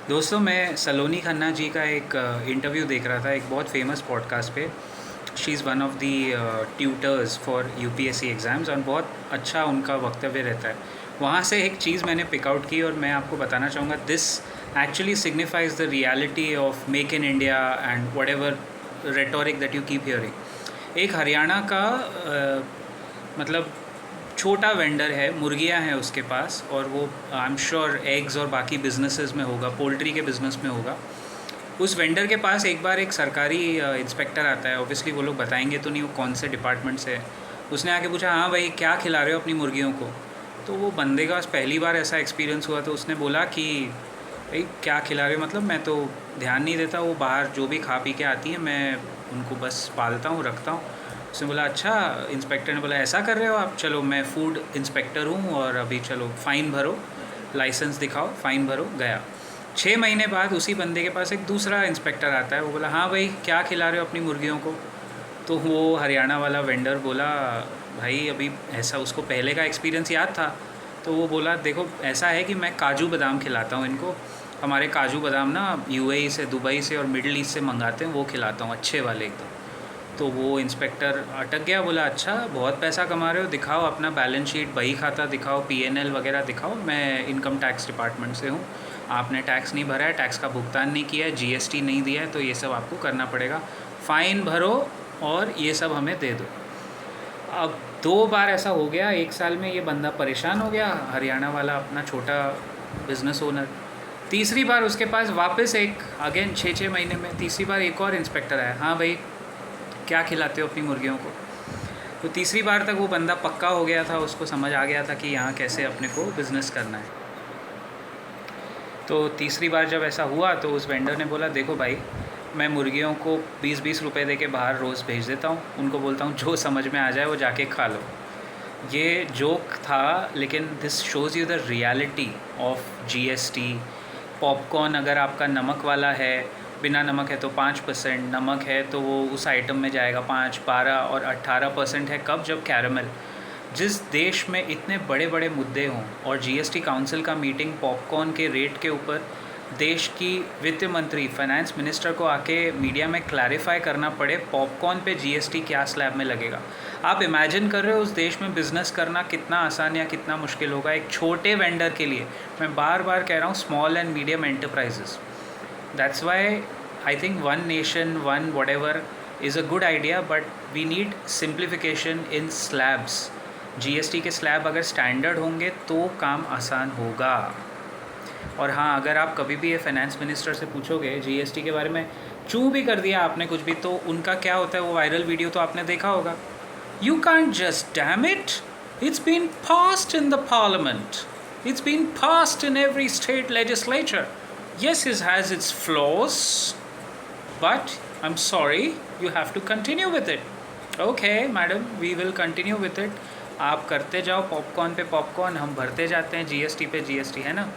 दोस्तों मैं सलोनी खन्ना जी का एक इंटरव्यू देख रहा था एक बहुत फेमस पॉडकास्ट पे। She is one of the tutors for UPSC exams और बहुत अच्छा उनका वक्तव्य रहता है। वहाँ से एक चीज़ मैंने पिक आउट की और मैं आपको बताना चाहूँगा। This actually signifies the reality of make in India and what ever rhetoric that you keep hearing. एक हरियाणा का मतलब छोटा वेंडर है, मुर्गियां हैं उसके पास, और वो आई एम श्योर एग्स और बाकी बिजनेसेस में होगा, पोल्ट्री के बिज़नेस में होगा। उस वेंडर के पास एक बार एक सरकारी इंस्पेक्टर आता है। ऑब्वियसली वो लोग बताएंगे तो नहीं वो कौन से डिपार्टमेंट से है। उसने आके पूछा, हाँ भाई क्या खिला रहे हो अपनी मुर्गियों को। तो वो बंदे का पहली बार ऐसा एक्सपीरियंस हुआ, तो उसने बोला कि भाई क्या खिला रहे हो, मतलब मैं तो ध्यान नहीं देता, वो बाहर जो भी खा पी के आती हैं मैं उनको बस पालता हूँ, रखता हूँ। उसने बोला अच्छा। इंस्पेक्टर ने बोला ऐसा कर रहे हो आप, चलो मैं फूड इंस्पेक्टर हूँ और अभी चलो फ़ाइन भरो, लाइसेंस दिखाओ, फ़ाइन भरो। गया 6 महीने बाद उसी बंदे के पास एक दूसरा इंस्पेक्टर आता है। वो बोला हाँ भाई क्या खिला रहे हो अपनी मुर्गियों को। तो वो हरियाणा वाला वेंडर बोला भाई अभी ऐसा, उसको पहले का एक्सपीरियंस याद था। तो वो बोला देखो ऐसा है कि मैं काजू बादाम खिलाता हूँ इनको, हमारे काजू बादाम ना यूएई से, दुबई से और मिडल ईस्ट से मंगाते हैं, वो खिलाता हूँ अच्छे वाले एकदम। तो वो इंस्पेक्टर अटक गया, बोला अच्छा बहुत पैसा कमा रहे हो, दिखाओ अपना बैलेंस शीट, बही खाता दिखाओ, पीएनएल वगैरह दिखाओ, मैं इनकम टैक्स डिपार्टमेंट से हूँ, आपने टैक्स नहीं भरा है, टैक्स का भुगतान नहीं किया है, जीएसटी नहीं दिया है, तो ये सब आपको करना पड़ेगा, फ़ाइन भरो और ये सब हमें दे दो। अब 2 बार ऐसा हो गया, 1 साल में ये बंदा परेशान हो गया, हरियाणा वाला अपना छोटा बिजनेस ओनर। तीसरी बार उसके पास वापस एक अगेन 6 महीने में तीसरी बार एक और इंस्पेक्टर आया, हाँ भाई क्या खिलाते हो अपनी मुर्गियों को। तो तीसरी बार तक वो बंदा पक्का हो गया था, उसको समझ आ गया था कि यहाँ कैसे अपने को बिज़नेस करना है। तो तीसरी बार जब ऐसा हुआ तो उस वेंडर ने बोला देखो भाई मैं मुर्गियों को 20-20 रुपए दे के बाहर रोज़ भेज देता हूँ, उनको बोलता हूँ जो समझ में आ जाए वो जाके खा लो। ये जोक था, लेकिन this shows you the reality of GST. Popcorn अगर आपका नमक वाला है, बिना नमक है तो 5%, नमक है तो वो उस आइटम में जाएगा 5, 12 और 18% है कब, जब कैरमल। जिस देश में इतने बड़े बड़े मुद्दे हों और जीएसटी काउंसिल का मीटिंग पॉपकॉर्न के रेट के ऊपर, देश की वित्त मंत्री फाइनेंस मिनिस्टर को आके मीडिया में क्लैरिफाई करना पड़े पॉपकॉर्न पे जीएसटी क्या स्लैब में लगेगा। आप इमेजिन कर रहे हो उस देश में बिज़नेस करना कितना आसान या कितना मुश्किल होगा एक छोटे वेंडर के लिए। मैं बार बार कह रहा हूँ small and medium enterprises. That's why I think one nation one whatever is a good idea, but we need simplification in slabs। GST के स्लैब अगर स्टैंडर्ड होंगे तो काम आसान होगा। और हाँ, अगर आप कभी भी ये फाइनेंस मिनिस्टर से पूछोगे जीएसटी के बारे में, चूँ भी कर दिया आपने कुछ भी, तो उनका क्या होता है, वो वायरल वीडियो तो आपने देखा होगा, you can't just damn it's been passed in the parliament, it's been passed in every state legislature, yes it has its flaws, but I'm sorry you have to continue with it। okay madam, we will continue with it। आप करते जाओ popcorn पे popcorn, हम भरते जाते हैं GST पे GST, है ना।